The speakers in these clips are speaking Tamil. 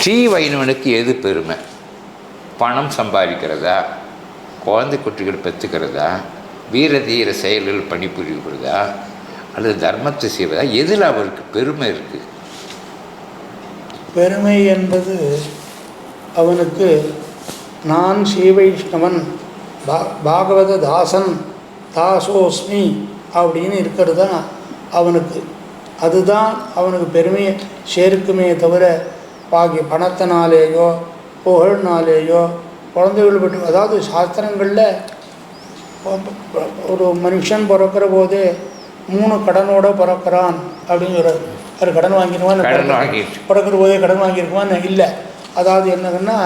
ஸ்ரீ வைணவனுக்கு எது பெருமை? பணம் சம்பாதிக்கிறதா, குழந்தை குட்டிகள் பெற்றுக்கிறதா, வீர தீர செயல்கள் பணிபுரிகிறதா, அல்லது தர்மத்தை செய்வதா? எதில் அவருக்கு பெருமை இருக்குது? பெருமை என்பது அவனுக்கு நான் ஸ்ரீவைஷ்ணவன், பாகவத தாசன், தாசோஸ்மி அப்படின்னு இருக்கிறது தான் அவனுக்கு. அதுதான் அவனுக்கு பெருமையை சேர்க்குமே தவிர பாக்கி பணத்தினாலேயோ புகழ்னாலேயோ குழந்தைகள் பற்றி. அதாவது சாஸ்திரங்களில் ஒரு மனுஷன் பிறக்கிற போதே 3 கடனோடு பிறக்கிறான் அப்படின்னு சொல்கிறார். அது கடன் வாங்கிடுவான், பிறக்கிற போதே கடன் வாங்கியிருக்குவான்னு இல்லை. அதாவது என்னதுன்னா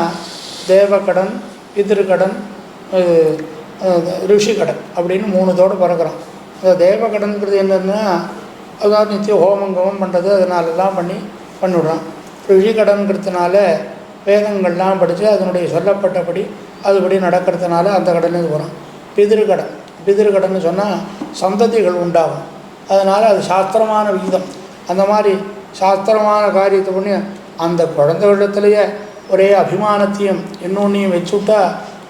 தேவக்கடன், பிதிருக்கடன், ரிஷி கடன் அப்படின்னு 3 பிறக்கிறான். அந்த தேவக்கடன்கிறது என்னன்னா அதாவது நித்திய ஹோமங்கமம் பண்ணுறது, அதனாலெல்லாம் பண்ணிவிடுறான். ரிஷி கடன்கிறதுனால வேதங்கள்லாம் படித்து அதனுடைய சொல்லப்பட்டபடி அதுபடி நடக்கிறதுனால அந்த கடனுக்கு போகிறான். பிதிருக்கடன் சொன்னால் சந்ததிகள் உண்டாகும், அதனால் அது சாஸ்திரமான விகிதம். அந்த மாதிரி சாஸ்திரமான காரியத்தை பண்ணி அந்த குழந்தைகளிடத்துலையே ஒரே அபிமானத்தையும் இன்னொன்றையும் வச்சுவிட்டா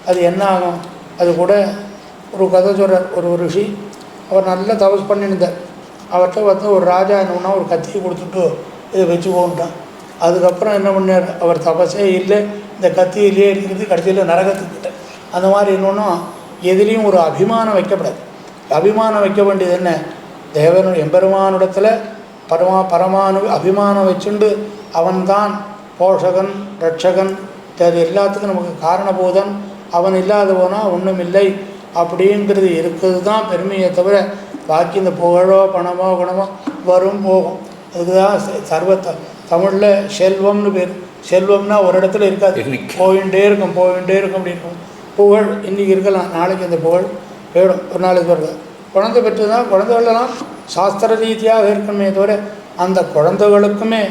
அது என்ன ஆகும்? அது கூட ஒரு கதை சொல்கிறார். ஒரு ரிஷி அவர் நல்ல தபஸ் பண்ணியிருந்தார். அவர்கிட்ட ஒரு ராஜா என்னன்னா ஒரு கத்தியை கொடுத்துட்டு இதை வச்சுக்கோன்ட்டான். அதுக்கப்புறம் என்ன பண்ணார்? அவர் தபஸே இல்லை, இந்த கத்தியிலே இருக்கிறது, கடைசியில் நரகத்துக்கிட்ட. அந்த மாதிரி இன்னொன்றும் எதுலேயும் ஒரு அபிமானம் வைக்கப்படாது. அபிமானம் வைக்க வேண்டியது என்ன? தேவன் எம்பெருமானிடத்தில் பரமானு அபிமானம் வச்சுண்டு அவன்தான் போஷகன், ரட்சகன், அது எல்லாத்துக்கும் நமக்கு காரணபோதன், அவன் இல்லாத போனால் ஒன்றும் இல்லை அப்படிங்கிறது இருக்கிறது தான் பெருமையை தவிர பாக்கி இந்த புகழோ பணமோ குணமோ வரும் போகும். அதுதான் தமிழில் செல்வம்னு பேர். செல்வம்னா ஒரு இடத்துல இருக்காது, போயிட்டே இருக்கும் அப்படி இருக்கும். புகழ் இன்றைக்கி இருக்கலாம், நாளைக்கு அந்த புகழ் போயிடும், ஒரு நாளைக்கு வருது. குழந்தை பெற்று தான் குழந்தைகளெல்லாம் சாஸ்திர ரீதியாக இருக்கணுமே தவிர அந்த குழந்தைகளுக்குமே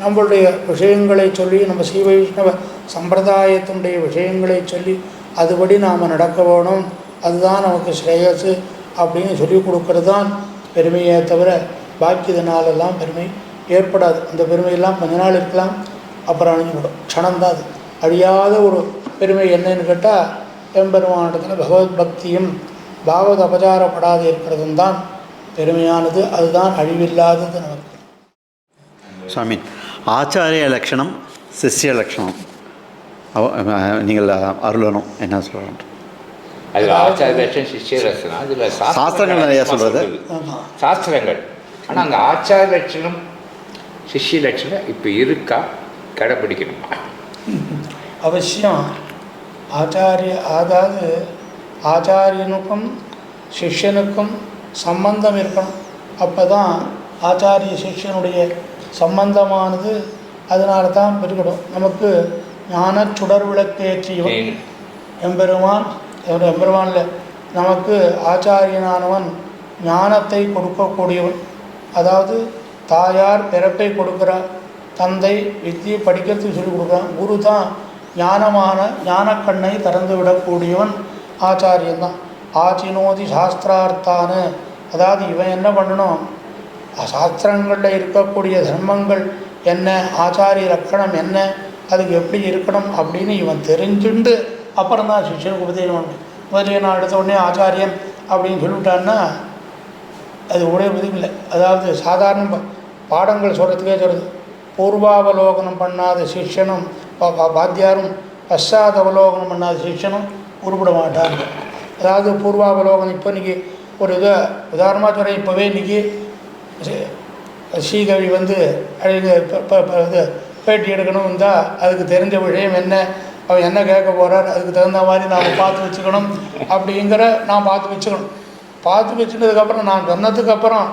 நம்மளுடைய விஷயங்களை சொல்லி, நம்ம ஸ்ரீ வைஷ்ணவ சம்பிரதாயத்தினுடைய விஷயங்களை சொல்லி அதுபடி நாம் நடக்க வேணும், அதுதான் நமக்கு ஸ்ரேயஸு அப்படின்னு சொல்லிக் கொடுக்கறது தான் பெருமையே தவிர பாக்கி இதனாலெல்லாம் பெருமை ஏற்படாது. அந்த பெருமையெல்லாம் கொஞ்ச நாள் இருக்கலாம், அப்புறம் அழிஞ்சுவிடும். க்ஷணம்தான் அது. அழியாத ஒரு பெருமை என்னன்னு கேட்டால் எம்பெருமானிடத்தில் பகவத் பக்தியும் பாவத அபச்சாரப்படாது இருக்கிறதும் தான் பெருமையானது. அதுதான் அழிவில்லாதது நமக்கு. சுவாமி, ஆச்சாரிய லட்சணம், சிஷ்ய லட்சணம் நீங்கள் அருளணும், என்ன சொல்லணும்? அது ஆச்சாரிய லட்சணம், சிஷ்ய லட்சணம். அதில் சாஸ்திரங்கள் நிறையா சொல்கிறது, சாஸ்திரங்கள். ஆனால் அங்கே ஆச்சாரிய லட்சணம் சிஷ்ய லட்சணம் இப்போ இருக்கா, கடைப்பிடிக்கணுமா? அவசியம். அதாவது ஆச்சாரியனுக்கும் சிஷ்யனுக்கும் சம்பந்தம் இருக்கணும். அப்போ தான் ஆச்சாரிய சிஷ்யனுடைய சம்பந்தமானது அதனால தான் இருக்கணும். நமக்கு ஞான சுடர் விளக்கேற்றியவன் எம்பெருமானில் நமக்கு ஆச்சாரியனானவன் ஞானத்தை கொடுக்கக்கூடியவன். அதாவது தாயார் பிறப்பை கொடுக்குறார், தந்தை வித்தியை படிக்கிறதுக்கு சொல்லிக் கொடுக்குறான், குரு தான் ஞானக்கண்ணை திறந்து விடக்கூடியவன் ஆச்சாரியன்தான். ஆச்சினோதி சாஸ்திரார்த்தான்னு, அதாவது இவன் என்ன பண்ணணும், சாஸ்திரங்களில் இருக்கக்கூடிய தர்மங்கள் என்ன, ஆச்சாரிய லட்சணம் என்ன, அதுக்கு எப்படி இருக்கணும் அப்படின்னு இவன் தெரிஞ்சுண்டு அப்புறம் தான் சிஷ்யனுக்கு உபதேசம் பண்ணணும். முதலிய நான் எடுத்த உடனே ஆச்சாரியன் அப்படின்னு சொல்லிவிட்டான்னா அது உடைய இல்லை. அதாவது சாதாரண பாடங்கள் சொல்கிறதுக்கே சொல்கிறது, பூர்வாவலோகனம் பண்ணாத சிஷ்யனும் பாத்தியாரும் பஷாத் அவலோகனம் பண்ணாத சிஷ்யனும் உருப்பிட மாட்டாங்க. அதாவது பூர்வாவலோகனம், இப்போ இன்றைக்கி ஒரு இதை உதாரணமாக சொல்கிறேன். இப்போவே இன்றைக்கி ஸ்ரீகவி இது பேட்டி எடுக்கணும் இருந்தால் அதுக்கு தெரிஞ்ச விஷயம் என்ன, அவன் என்ன கேட்க போகிறார், அதுக்கு தகுந்த மாதிரி நாம் பார்த்து வச்சுக்கணும். அப்படிங்கிற நான் பார்த்து வச்சுக்கணும். பார்த்து வச்சுட்டதுக்கப்புறம் நான் சொன்னதுக்கப்புறம்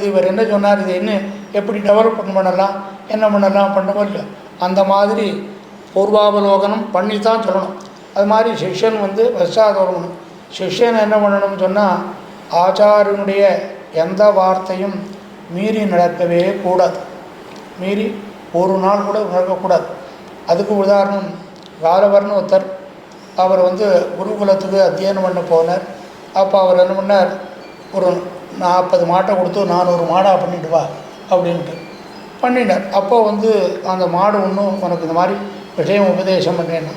இவர் என்ன சொன்னார், இது என்ன எப்படி டெவலப் பண்ணலாம், என்ன பண்ணவோ இல்லை, அந்த மாதிரி பூர்வாவலோகனம் பண்ணி தான் சொல்லணும். அது மாதிரி சிஷ்யன் பஷாதோரணும். சிஷ்யன் என்ன பண்ணணும்னு சொன்னால் ஆச்சாரியனுடைய எந்த வார்த்தையும் மீறி நடக்கவே கூடாது. மீறி ஒரு நாள் கூட நடக்கக்கூடாது. அதுக்கு உதாரணம் காலவர்னு ஒருத்தர், அவர் குருகுலத்துக்கு அத்தியனம் பண்ண போனார். அப்போ அவர் என்ன பண்ணார், ஒரு 40 மாட்டை கொடுத்து 400 மாடாக பண்ணிட்டு வா அப்படின்ட்டு. பண்ணினார். அப்போ வந்து அந்த மாடு ஒன்றும் உனக்கு இந்த மாதிரி விஷயம் உபதேசம் பண்ணேன்னா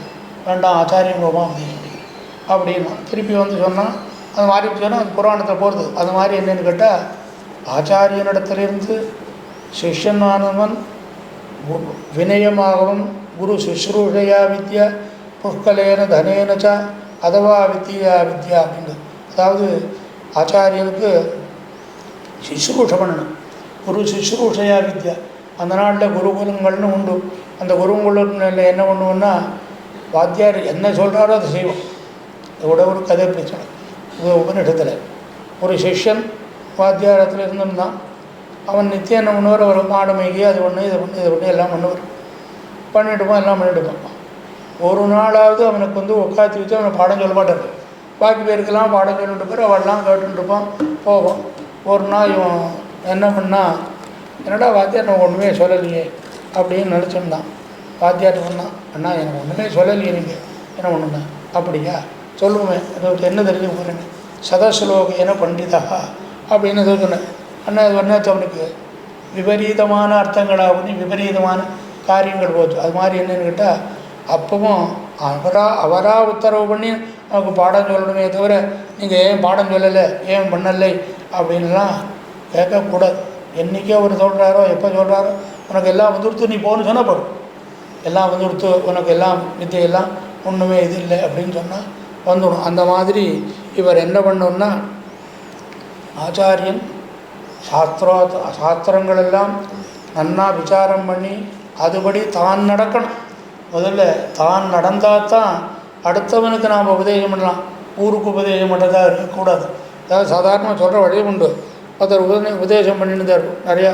வேண்டாம் ஆச்சாரியம் கோபம் அப்படின்னா திருப்பி வந்து சொன்னால் அது மாதிரி சொன்னால் அது புராணத்தை போகிறது. அது மாதிரி என்னென்னு கேட்டால் ஆச்சாரியனிடத்திலிருந்து சிஷ்யனானவன் வினயமாகவும் குரு சுஷ்ரூஷையா வித்யா புஷ்கலேன தனேனச்ச அதவா வித்யா வித்யா அப்படின்றது. அதாவது ஆச்சாரியனுக்கு சுஷ்ரூஷ பண்ணணும். குரு சுஷ்ரூஷையா வித்யா. அந்த நாட்டில் குருகுலங்கள்னு உண்டு. அந்த குருகுலங்களில் என்ன பண்ணுவோன்னா வாத்தியார் என்ன சொல்கிறாரோ அதை செய்வோம். இதோட ஒரு கதை பிரச்சனை இது உபநிஷத்தில். ஒரு சிஷ்யன் வாத்தியாரத்தில் இருந்திருந்தான். அவன் நித்தியம் என்ன பண்ணுவார், ஒரு மாடு மேய்கி அது ஒன்று இதை ஒன்று இதை ஒன்று எல்லாம் பண்ணுவார். பண்ணிட்டுப்பான், எல்லாம் பண்ணிட்டுப்பான். ஒரு நாளாவது அவனுக்கு வந்து உட்காந்து வச்சு அவனை பாடம் சொல்ல மாட்டார். பாக்கி பேருக்கெல்லாம் பாடம் சொல்லிட்டு போய் அவெல்லாம் கேட்டுருப்பான் போவோம். ஒரு நாள் இவன் என்ன பண்ணால் என்னடா வாத்தியார் நான் ஒன்றுமே சொல்லலையே அப்படின்னு நினச்சிருந்தான். வாத்தியார் சொன்னான், அண்ணா எனக்கு ஒன்றுமே சொல்லலையே நீங்கள் என்ன ஒன்றுண்ணா. அப்படியா சொல்லுவேன், அது என்ன தெரிஞ்சு போகிறேன்னு சதஸ்லோகேன பண்டிதா அப்படின்னு சொன்னேன். அண்ணா அது ஒன்றா அவனுக்கு விபரீதமான அர்த்தங்களாக விபரீதமான காரியங்கள் போச்சு. அது மாதிரி என்னென்னு கேட்டால் அப்பவும் அவராக உத்தரவு பண்ணி நமக்கு பாடம் சொல்லணுமே தவிர நீங்கள் ஏன் பாடம் சொல்லலை ஏன் பண்ணலை அப்படின்லாம் கேட்கக்கூடாது. என்றைக்கே அவர் சொல்கிறாரோ எப்போ சொல்கிறாரோ உனக்கு எல்லாம் வந்துடுத்து நீ போகணுன்னு சொன்னால் போடும். எல்லாம் வந்துடுத்து உனக்கு எல்லாம் வித்தையெல்லாம் ஒன்றுமே இது இல்லை அப்படின்னு சொன்னால் வந்துடும். அந்த மாதிரி இவர் என்ன பண்ணோன்னா ஆச்சாரியன் சாஸ்திரங்களெல்லாம் நன்னா விசாரம் பண்ணி அதுபடி தான் நடக்கணும். முதல்ல தான் நடந்தால் தான் அடுத்தவனுக்கு நாம் உபதேசம் பண்ணலாம். ஊருக்கு உபதேசம் பண்ணுறதா இருக்கக்கூடாது. அதாவது சாதாரணமாக சொல்கிற வழி உண்டு. ஒருத்தர் உபதேசம் பண்ணியிருந்தார், நிறையா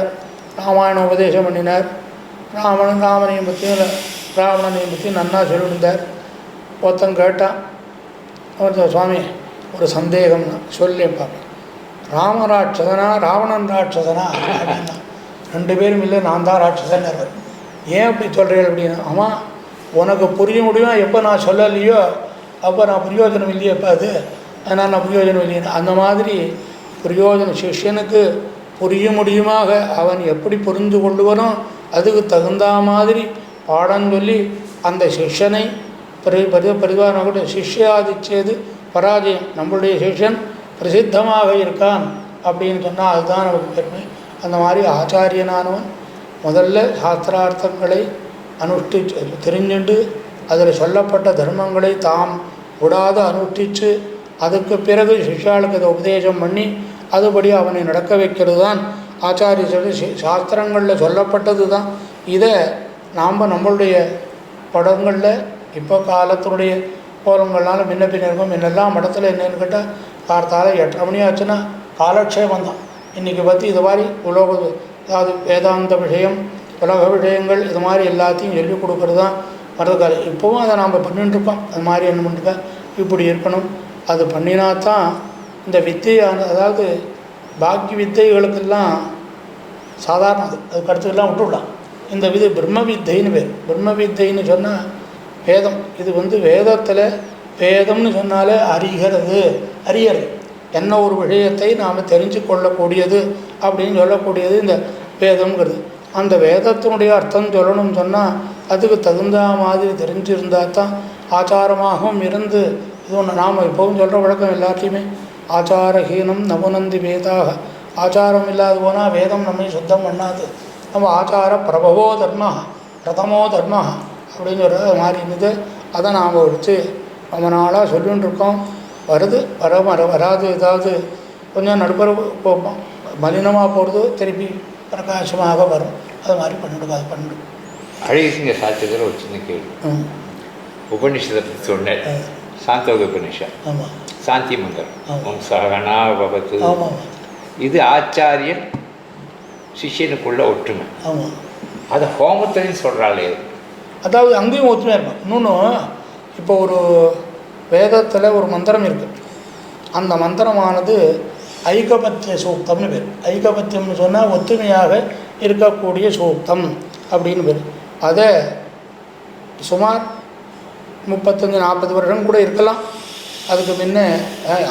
ராமாயணம் உபதேசம் பண்ணினார். ராமனையும் பற்றியும் ராவணனையும் பற்றியும் நன்னா சொல்லியிருந்தார். ஒருத்தன் கேட்டான், அவர் சுவாமி ஒரு சந்தேகம்னா சொல்லி பார்ப்பேன், ராமராட்சதனா ராவணன் ராட்சதனா அப்படின்னா. 2 பேரும் இல்லை, நான் தான் ராட்சசன். ஏன் அப்படி சொல்கிறேன் அப்படின்னா, ஆமாம் உனக்கு புரிய முடியுமா எப்போ நான் சொல்லலையோ அப்போ நான் பிரயோஜனம் இல்லையே எப்போ அது அதனால் நான் பிரயோஜனம் இல்லைன்னு. அந்த மாதிரி பிரயோஜனம் சிஷ்யனுக்கு புரிய முடியுமாக அவன் எப்படி புரிந்து கொள்ளுவனோ அதுக்கு தகுந்த மாதிரி பாடம் சொல்லி அந்த சிஷ்யனை பரிவாரம் சிஷ்யாதிச்சேது பராஜயம். நம்மளுடைய சிஷ்யன் பிரசித்தமாக இருக்கான் அப்படின்னு சொன்னால் அதுதான் நமக்கு பெருமை. அந்த மாதிரி ஆச்சாரியனானவன் முதல்ல சாஸ்திரார்த்தங்களை அனுஷ்டிச்சு தெரிஞ்சுண்டு அதில் சொல்லப்பட்ட தர்மங்களை தாம் விடாது அனுஷ்டித்து அதுக்கு பிறகு சிஷ்யாளுக்கு அதை உபதேசம் பண்ணி அதுபடி அவனை நடக்க வைக்கிறது தான் ஆச்சாரிய சொல்லி சாஸ்திரங்களில் சொல்லப்பட்டது தான். இதை நாம் நம்மளுடைய படங்களில் இப்போ காலத்தினுடைய கோலங்கள்னால முன்ன பின்ன இருக்கும். முன்னெல்லாம் மடத்தில் என்னென்னு கேட்டால் கார்த்தால 8:30 மணி ஆச்சுன்னா காலக்ஷேபம் தான். இன்றைக்கி பற்றி இது மாதிரி உலோக அதாவது வேதாந்த விஷயம் உலக விஷயங்கள் இது மாதிரி எல்லாத்தையும் சொல்லிக் கொடுக்குறது தான் மரதக்காலம். இப்போவும் அதை நாம் பண்ணிட்டுருக்கோம். அது மாதிரி என்ன பண்ணிருக்கோம், இப்படி இருக்கணும். அது பண்ணினா தான் இந்த வித்தையான அதாவது பாக்கி வித்தைகளுக்கெல்லாம் சாதாரண அதுக்கு அடுத்ததெல்லாம் விட்டுவிடலாம். இந்த பிரம்ம வித்தைன்னு பேர். பிரம்ம வித்தைன்னு சொன்னால் வேதம். இது வந்து வேதத்தில் வேதம்னு சொன்னாலே அறிகிறது என்ன ஒரு விஷயத்தை நாம் தெரிஞ்சு கொள்ளக்கூடியது அப்படின்னு சொல்லக்கூடியது இந்த வேதம்ங்கிறது. அந்த வேதத்தினுடைய அர்த்தம் சொல்லணும்னு சொன்னால் அதுக்கு தகுந்த மாதிரி தெரிஞ்சிருந்தால் தான் ஆச்சாரமாகவும் இருந்து இது ஒன்று நாம் இப்போவும் சொல்கிற வழக்கம் எல்லாத்தையுமே ஆச்சாரஹீனம் நமுனந்தி வேதாக. ஆச்சாரம் இல்லாது போனால் வேதம் நம்மை சுத்தம் பண்ணாது. நம்ம ஆச்சார பிரபவோ தர்மா பிரதமோ தர்மா அப்படின்னு சொல்கிறது அது மாதிரி இருந்தது. அதை நாம் வச்சு ரொம்ப நாளாக சொல்லிகிட்டு இருக்கோம். வருது வராது ஏதாவது கொஞ்சம் நடுப்புற போப்போம் மலினமாக போகிறது திருப்பி பிரகாசமாக வரும். அது மாதிரி பண்ணிவிடுங்க. அது பண்ணிவிடும். அழகிங்க சாத்தியத்தில் ஒரு சின்ன கேள்வி. உபனிஷத்தை பற்றி சொன்னேன். சாந்தோக உபனிஷம். ஆமாம். சாந்தி மந்திரம் சகனா பகத்து. ஆமாம். இது ஆச்சாரியன் சிஷியனுக்குள்ள ஒற்றுமை. ஆமாம். அதை ஹோமத்திலையும் சொல்கிறாளே. அதாவது அங்கேயும் ஒற்றுமையாக இருக்கும். இன்னொன்று இப்போ ஒரு வேதத்தில் ஒரு மந்திரம் இருக்குது. அந்த மந்திரமானது ஐகபத்திய சூக்தம்னு பேர். ஐகபத்தியம்னு சொன்னால் ஒற்றுமையாக இருக்கக்கூடிய சூக்தம் அப்படின்னு பேர். அதை சுமார் 35-40 வருடம் கூட இருக்கலாம். அதுக்கு முன்ன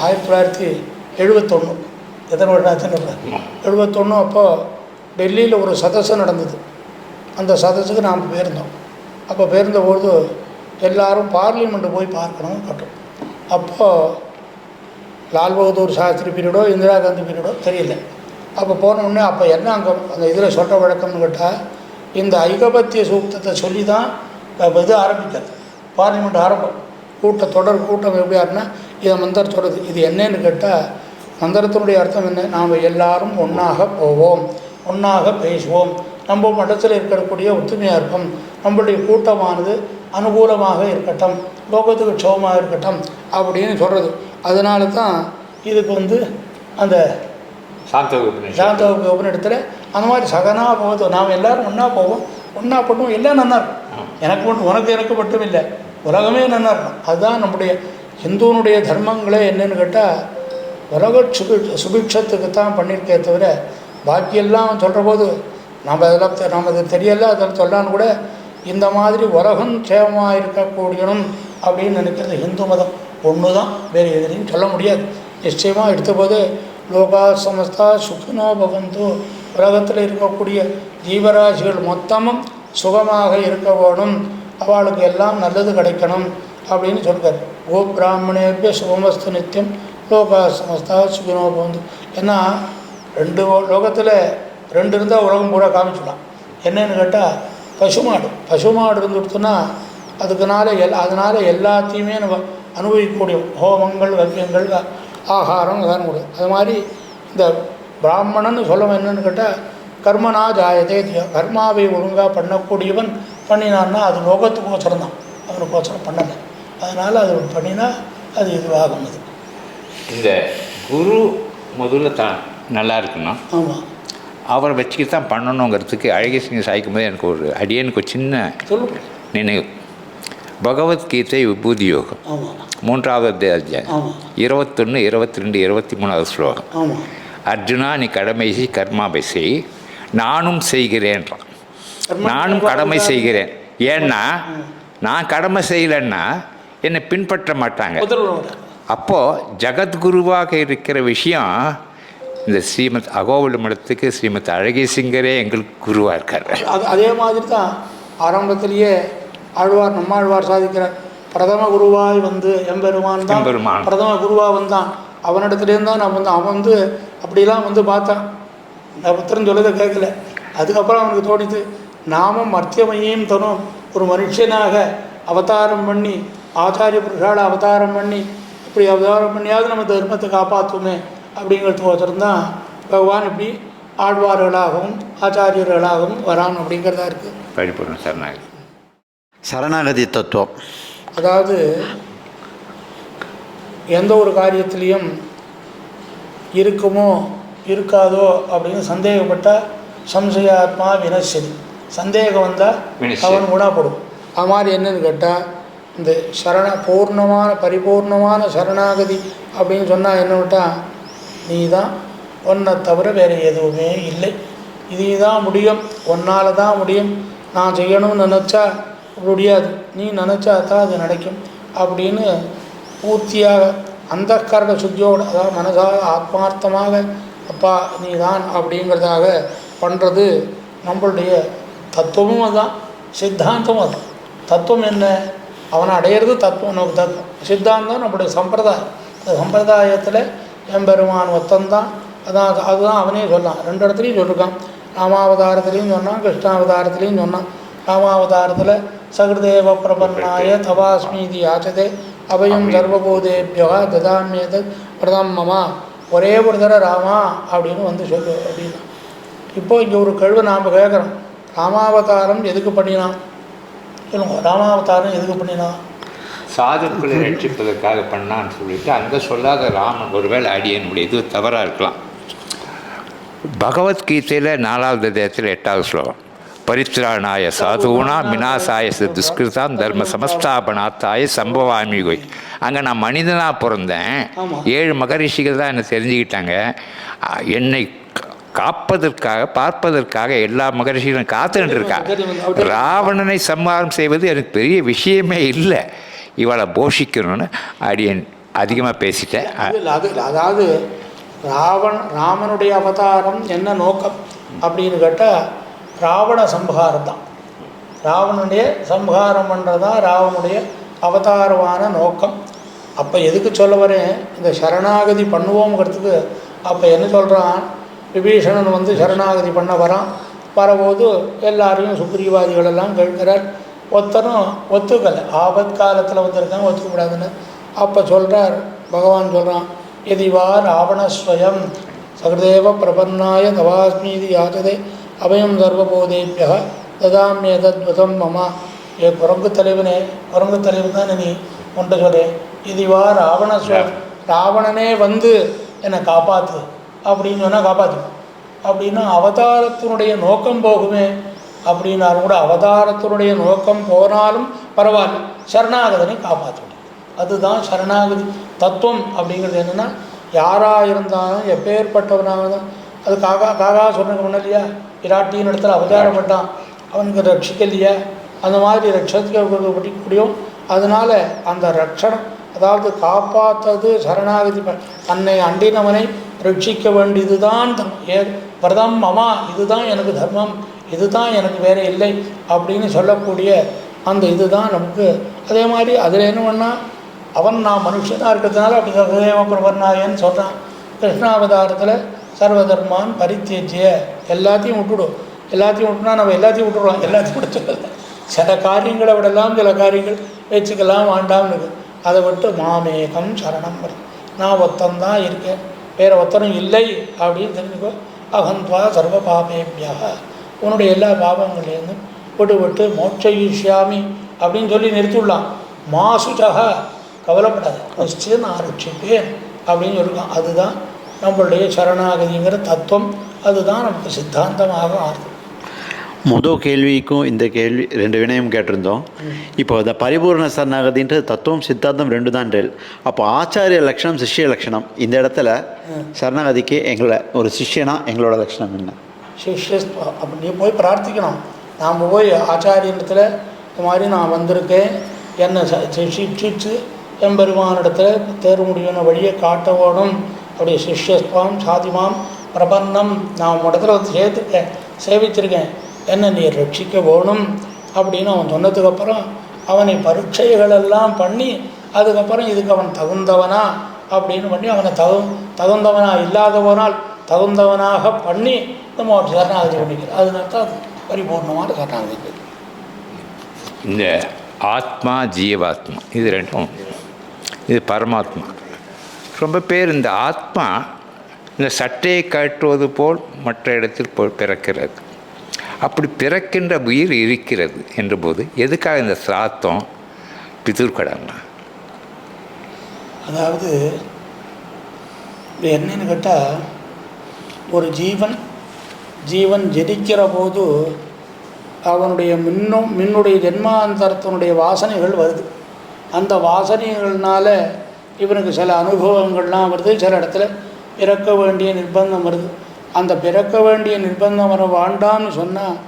1971 எத்தனை வருடம் ஆச்சுன்னு 71 அப்போது டெல்லியில் ஒரு சதஸ்ஸு நடந்தது. அந்த சதஸுக்கு நாம் போயிருந்தோம். அப்போ போயிருந்தபோது எல்லாரும் பார்லிமெண்ட்டு போய் பார்க்கணும் கட்டும். அப்போது லால் பகதூர் சாஸ்திரி பீரியடோ இந்திரா காந்தி பீரியடோ தெரியல. அப்போ போன உடனே அப்போ என்ன அங்கே அந்த இதில் சொல்கிற வழக்கம்னு கேட்டால், இந்த ஐகபத்திய சூக்தத்தை சொல்லி தான் இது ஆரம்பிக்கிறது, பார்லிமெண்ட் ஆரம்பம். தொடர் கூட்டம் எப்படி ஆறுனா இதை மந்திரம் சொல்கிறது. இது என்னன்னு கேட்டால், மந்திரத்தினுடைய அர்த்தம் என்ன? நாம் எல்லாரும் ஒன்றாக போவோம், ஒன்றாக பேசுவோம், நம்ம மட்டத்தில் இருக்கக்கூடிய ஒத்துமையாக இருக்கும், நம்மளுடைய கூட்டமானது அனுகூலமாக இருக்கட்டும், லோகத்துக்கு க்ஷோமாக இருக்கட்டும் அப்படின்னு சொல்கிறது. அதனால தான் இதுக்கு அந்த சாந்தோக உபநிடத்தில் அந்த மாதிரி சகனா போகுது. நாம் எல்லோரும் ஒன்றா போவோம், ஒன்றா பண்ணுவோம், எல்லாம் நல்லா இருக்கும். எனக்கு மட்டும் எனக்கு மட்டும் இல்லை, உலகமே நல்லா இருக்கும். அதுதான் நம்முடைய ஹிந்துவனுடைய தர்மங்களே என்னன்னு கேட்டால், உலக சுபிக்ஷத்துக்கு தான் பண்ணியிருக்கே தவிர பாக்கியெல்லாம் சொல்கிற போது நம்ம அது தெரியல, அதில் சொல்லான்னு கூட இந்த மாதிரி உலகம் சேமமாக இருக்கக்கூடியணும் அப்படின்னு நினைக்கிறது ஹிந்து மதம் ஒன்று தான், வேறு எதுலையும் சொல்ல முடியாது. நிச்சயமாக எடுத்தபோது லோகா சமஸ்தா சுகினோ பவந்து, உலகத்தில் இருக்கக்கூடிய ஜீவராசிகள் மொத்தமும் சுகமாக இருக்க வேணும், அவளுக்கு எல்லாம் நல்லது கிடைக்கணும் அப்படின்னு சொல்கிறார். கோ பிராமணேபிய சுகமஸ்து நித்தியம் லோகா சமஸ்தா சுகினோ பவந்து. ஏன்னா லோகத்தில் ரெண்டு இருந்தால் உலகம் பூரா காமிச்சிடலாம். என்னன்னு கேட்டால் பசுமாடு இருந்துடுத்துன்னா அதனால் எல்லாத்தையுமே நம்ம அனுபவிக்கக்கூடிய ஹோமங்கள் வக்கியங்கள் ஆகாரம் அதான் முடியும். அது மாதிரி இந்த பிராமணன்னு சொல்லவும் என்னன்னு கேட்டால், கர்மனா ஜாயதே, கர்மாவை ஒழுங்காக பண்ணக்கூடியவன் பண்ணினான்னா அது லோகத்துக்கோசரம் தான், அவனுக்கோசரம் பண்ணலை. அதனால் அது பண்ணினா அது இதுவாகும். அது இந்த குரு முதல்ல தான் நல்லா இருக்கணும். ஆமாம், அவரை வச்சுக்கிட்டு தான் பண்ணணுங்கிறதுக்கு அழகேசிங்க சாய்க்கும் போது எனக்கு ஒரு சின்ன நினைவு. பகவத்கீதை விபூதி யோகம் 3வது அத்தியாயம் 21, 22, 23வது ஸ்லோகம். அர்ஜுனா, நீ கடமை செய், கர்மாவை செய், நானும் செய்கிறேன்றான். நானும் கடமை செய்கிறேன். ஏன்னா நான் கடமை செய்யலைன்னா என்னை பின்பற்ற மாட்டாங்க. அப்போது ஜகத்குருவாக இருக்கிற விஷயம் இந்த ஸ்ரீமத் அகோபில மடத்துக்கு ஸ்ரீமத் அழகேசிங்கரே எங்களுக்கு குருவாக இருக்கார். அதே மாதிரி தான் ஆரம்பத்திலேயே நம்மாழ்வார் சாதிக்கிறார். பிரதம குருவாய் எம்பெருமான் தான் பிரதம குருவாக வந்தான். அவனிடத்துலேருந்து தான் நான் அவன் அப்படிலாம் பார்த்தான். நான் புத்திரன் சொல்லதை கேட்கல. அதுக்கப்புறம் அவனுக்கு தோணித்து, நாமும் மர்த்தியமையும் தரும் ஒரு மனுஷனாக அவதாரம் பண்ணி, ஆச்சாரிய புருஷால அவதாரம் பண்ணி, இப்படி அவதாரம் பண்ணியாவது நம்ம தர்மத்தை காப்பாற்றுமே அப்படிங்கிறதுக்கோசரம் தான் பகவான் இப்படி ஆழ்வார்களாகவும் ஆச்சாரியர்களாகவும் வரான் அப்படிங்கிறதா இருக்குது. பரிபூர்ண சரணாகதி. சரணாகதி தத்துவம் அதாவது எந்த ஒரு காரியத்திலையும் இருக்குமோ இருக்காதோ அப்படின்னு சந்தேகப்பட்டால் சம்சயாத்மா வினசதி, சந்தேகம் வந்தால் அவன் குணப்படும். அது மாதிரி என்னன்னு கேட்டால், இந்த பரிபூர்ணமான சரணாகதி அப்படின்னு சொன்னால் என்ன விட்டால், நீ தான் ஒன்றை தவிர வேறு எதுவுமே இல்லை, இது தான் முடியும், ஒன்னால் தான் முடியும், நான் செய்யணும்னு நினச்சா முடியாது, நீ நினச்சா தான் அது நடக்கும் அப்படின்னு பூர்த்தியாக அந்த கரண சுத்தியோடு, அதாவது மனசாக ஆத்மார்த்தமாக அப்பா நீ தான் அப்படிங்கிறதாக பண்ணுறது நம்மளுடைய தத்துவமும் அதுதான், சித்தாந்தமும் அது. தத்துவம் என்ன? அவனை அடையிறது தத்துவம், நமக்கு தத்துவம். சித்தாந்தம் நம்மளுடைய சம்பிரதாயம். அந்த சம்பிரதாயத்தில் எம்பெருமான் ஒத்தந்தான். அதுதான் அவனே சொன்னான். 2 இடத்துலையும் சொல்லியிருக்கான். ராமாவதாரத்துலேயும் சொன்னான், கிருஷ்ணாவதாரத்துலேயும் சொன்னான். ராமாவதாரத்தில் சகிருதேவ பிரபன்னாய தவாஸ்மீதி யாச்சதே அபயம் சர்வபூதேபியா ததாமியது பிரதம் மமா, ஒரே ஒரு தடவை ராமா அப்படின்னு சொல்லு அப்படின்னா. இப்போது இங்கே ஒரு கேள்வி நாம் கேட்குறோம், ராமாவதாரம் எதுக்கு பண்ணினான் சொல்லுங்க? ராமாவதாரம் எதுக்கு பண்ணினான்? சாதுக்களை ரட்சிப்பதற்காக பண்ணான்னு சொல்லிட்டு அங்கே சொல்லாத ராமன் ஒருவேளை அடியனுடைய இது தவறாக இருக்கலாம். பகவத்கீதையில் 4வது அத்தியாயத்தில் 8வது ஸ்லோகம், பரித்ராணாய சாதுனா விநாசாய துஷ்கிருதாம் தர்ம சமஸ்தாபனாத்தாய சம்பவாமி. அங்கே நான் மனிதனாக பிறந்தேன், 7 மகரிஷிகள் தான் என்னை தெரிஞ்சுக்கிட்டாங்க, என்னை பார்ப்பதற்காக எல்லா மகரிஷிகளும் காத்துட்டு இருக்கா. ராவணனை சம்ஹாரம் செய்வது எனக்கு பெரிய விஷயமே இல்லை, இவளை போஷிக்கணும்னு அடியன் அதிகமாக பேசிட்டேன். அதாவது ராமனுடைய அவதாரம் என்ன நோக்கம் அப்படின்னு கேட்டால், ராவண சம்ஹாரம் தான். ராவணனுடைய சம்ஹாரம் பண்ணுறதான் ராவனுடைய அவதாரமான நோக்கம். அப்போ எதுக்கு சொல்ல வரேன், இந்த சரணாகதி பண்ணுவோங்கிறதுக்கு. அப்போ என்ன சொல்கிறான், விபீஷணன் வந்து சரணாகதி பண்ண வரான். வரபோது எல்லாரையும் சுக்ரீவாதிகளெல்லாம் கேட்கிறார். ஒருத்தரும் ஒத்துக்கலை, ஆபத் காலத்தில் வந்திருக்காங்க, ஒத்துக்கக்கூடாதுன்னு. அப்போ சொல்கிறார் பகவான் சொல்கிறான், எதிவா ராவணஸ்வயம் சகதேவ பிரபன்னாய தவாஸ்மீதி யாச்சதே அபயம் சர்வபோதேபிய ததாமியதத்வதம் மமா. ஏ குரங்கு தலைவனே, குரங்கு தலைவன் தான் நீ ஒன்று சொல்கிறேன். இதுவா ராவணஸ்வயம், ராவணனே வந்து என்னை காப்பாற்று அப்படின்னு சொன்னால் காப்பாற்று. அப்படின்னா அவதாரத்தினுடைய நோக்கம் போகுமே அப்படின்னாலும் கூட, அவதாரத்தினுடைய நோக்கம் போனாலும் பரவாயில்ல, சரணாகதனை காப்பாற்ற முடியும். அதுதான் சரணாகதி தத்துவம். அப்படிங்கிறது என்னென்னா, யாராக இருந்தாலும் எப்பேற்பட்டவனாக தான். அது காகா சொன்னது முன்னாடியா, விராட்டியின் இடத்துல அவதாரப்பட்டான், அவனுக்கு ரட்சிக்கலையா, அந்த மாதிரி ரட்சத்துக்கு அதனால் அந்த ரட்சணம், அதாவது காப்பாற்றது சரணாகதி. தன்னை அண்டினவனை ரட்சிக்க வேண்டியது தான் விரதம் மமா, இதுதான் எனக்கு தர்மம், இதுதான் எனக்கு வேறு இல்லை அப்படின்னு சொல்லக்கூடிய அந்த இதுதான் நமக்கு. அதே மாதிரி அதில் என்ன பண்ணால், அவன் நான் மனுஷனாக இருக்கிறதுனால அப்படி சர்வதேவ பிரபன்னாயன்னு சொல்கிறான். கிருஷ்ணாவதாரத்தில் சர்வதர்மான் பரித்தேஜ்ய, எல்லாத்தையும் விட்டுடும். எல்லாத்தையும் விட்டுனா நம்ம எல்லாத்தையும் விட்டுருவோம், எல்லாத்தையும் விட சொல்லலை. சில காரியங்களை விடலாம், சில காரியங்கள் வச்சுக்கலாம் வேண்டாம்னு இருக்குது. அதை விட்டு மாமேகம் சரணம் வரும், நான் ஒத்தந்தான் இருக்கேன், வேறு ஒத்தனும் இல்லை அப்படின்னு தெரிஞ்சுக்கோ. அகந்த்வா சர்வ பாபேபியாக, உன்னுடைய எல்லா பாபங்கள்லேருந்தும் விட்டு மோட்சயிஷ்யாமி அப்படின்னு சொல்லி நிறுத்திவிடலாம். மாசுஜக, கவலைப்படாது, நிச்சயம் நான் ரட்சிப்பேன் அப்படின்னு சொல்லியிருக்கான். அதுதான் நம்மளுடைய சரணாகதிங்கிற தத்துவம். அதுதான் நமக்கு சித்தாந்தமாக ஆகுது. முதல் கேள்விக்கும் இந்த கேள்வி ரெண்டு வினயம் கேட்டிருந்தோம். இப்போ இந்த பரிபூர்ண சரணாகதின்ற தத்துவம் சித்தாந்தம் ரெண்டு தான். அப்போ ஆச்சாரிய லட்சணம் சிஷ்ய லட்சணம், இந்த இடத்துல சரணாகதிக்கு எங்களை ஒரு சிஷ்யனா எங்களோட லட்சணம் என்ன? சிஷ்ய அப்படி நீ போய் பிரார்த்திக்கணும். நாம் போய் ஆச்சாரியத்தில் இந்த மாதிரி நான் வந்திருக்கேன், என்னை சிக்ஷிச்சு எம்பெருமானிடத்தில் தேர்வு முடியும்னு வழியை காட்ட வேணும். அப்படி சிஷ்யஸ்துவம் சாதிமாம் பிரபன்னம், நான் இடத்துல வந்து சேர்த்துருக்கேன், சேவிச்சிருக்கேன், என்ன நீ ரட்சிக்க வேணும் அப்படின்னு அவன் சொன்னதுக்கப்புறம் அவனை பரீட்சைகளெல்லாம் பண்ணி அதுக்கப்புறம் இதுக்கு அவன் தகுந்தவனா அப்படின்னு பண்ணி அவனை தகுந்தவனாக இல்லாதவனால் தகுந்தவனாக பண்ணி நம்ம ஒரு சரணாகதி பண்ணிக்கிறோம். அதனால தான் அது பரிபூர்ணமான சரணாகதி. இந்த ஆத்மா ஜீவாத்மா இது ரெண்டும், இது பரமாத்மா. ரொம்ப பேர் இந்த ஆத்மா இந்த சட்டையை கட்டுவது போல் மற்ற இடத்தில் பிறக்கிறது. அப்படி பிறக்கின்ற உயிர் இருக்கிறது என்றபோது எதுக்காக இந்த சாத்தம் பிதுர்கடன்னா? அதாவது என்னன்னு கேட்டால், ஒரு ஜீவன் ஜெனிக்கிற போது அவனுடைய மின்னுடைய ஜென்மாந்தரத்தினுடைய வாசனைகள் வருது. அந்த வாசனைகள்னால இவனுக்கு சில அனுபவங்கள்லாம் வருது. சில இடத்துல பிறக்க வேண்டிய நிர்பந்தம் வருது. அந்த பிறக்க வேண்டிய நிர்பந்தம் வர வேண்டாம்னு சொன்னால்,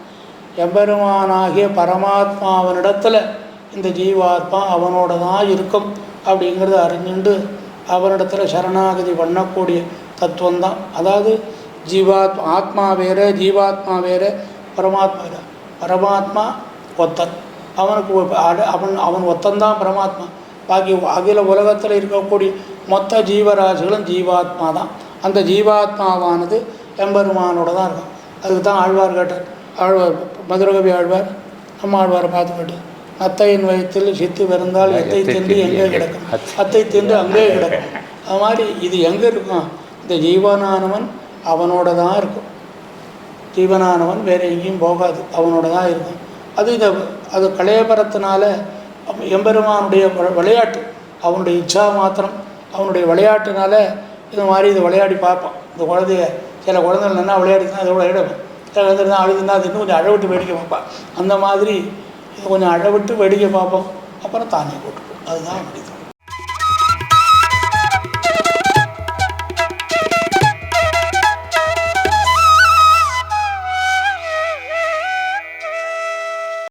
எம்பெருமானாகிய பரமாத்மாவனிடத்தில் இந்த ஜீவாத்மா அவனோட தான் இருக்கும் அப்படிங்கிறத அறிஞ்சுண்டு அவனிடத்தில் சரணாகதி பண்ணக்கூடிய தத்துவந்தான். அதாவது ஆத்மா வேறு, ஜீவாத்மா வேறு, பரமாத்மா வேறு. பரமாத்மா ஒத்தன், அவனுக்கு அவன் ஒத்தந்தான் பரமாத்மா. பாக்கி அகில உலகத்தில் இருக்கக்கூடிய மொத்த ஜீவராசிகளும் ஜீவாத்மா தான். அந்த ஜீவாத்மாவானது எம்பெருமானோட தான் இருக்கும். அதுக்கு தான் ஆழ்வார் கேட்டார், மதுரகவி ஆழ்வார் நம்ம ஆழ்வாரை பார்த்துக்கிட்டு, அத்தையின் வயத்தில் சித்து பிறந்தால் எத்தை தின்று எங்கே கிடக்கும், அத்தை தின்று அங்கே கிடக்கும். அது மாதிரி இது எங்கே இருக்கும், இந்த ஜீவனானவன் அவனோட தான் இருக்கும். ஜீவனானவன் வேறு எங்கேயும் போகாது, அவனோட தான் இருக்கும். அது கலையபரத்தினால எம்பெருமானுடைய விளையாட்டு, அவனுடைய இச்சா மாத்திரம், அவனுடைய விளையாட்டுனால இது மாதிரி இதை விளையாடி பார்ப்போம். இந்த குழந்தைய சில குழந்தைகள் நல்லா விளையாடினா அதோட இடம், சில குழந்தைனா அழுதுனா அது இன்னும் கொஞ்சம் அழவிட்டு வேடிக்கை பார்ப்பான். அந்த மாதிரி இதை கொஞ்சம் அழவிட்டு வேடிக்கை பார்ப்போம், அப்புறம் தானே போட்டுப்போம். அதுதான் முடியும்.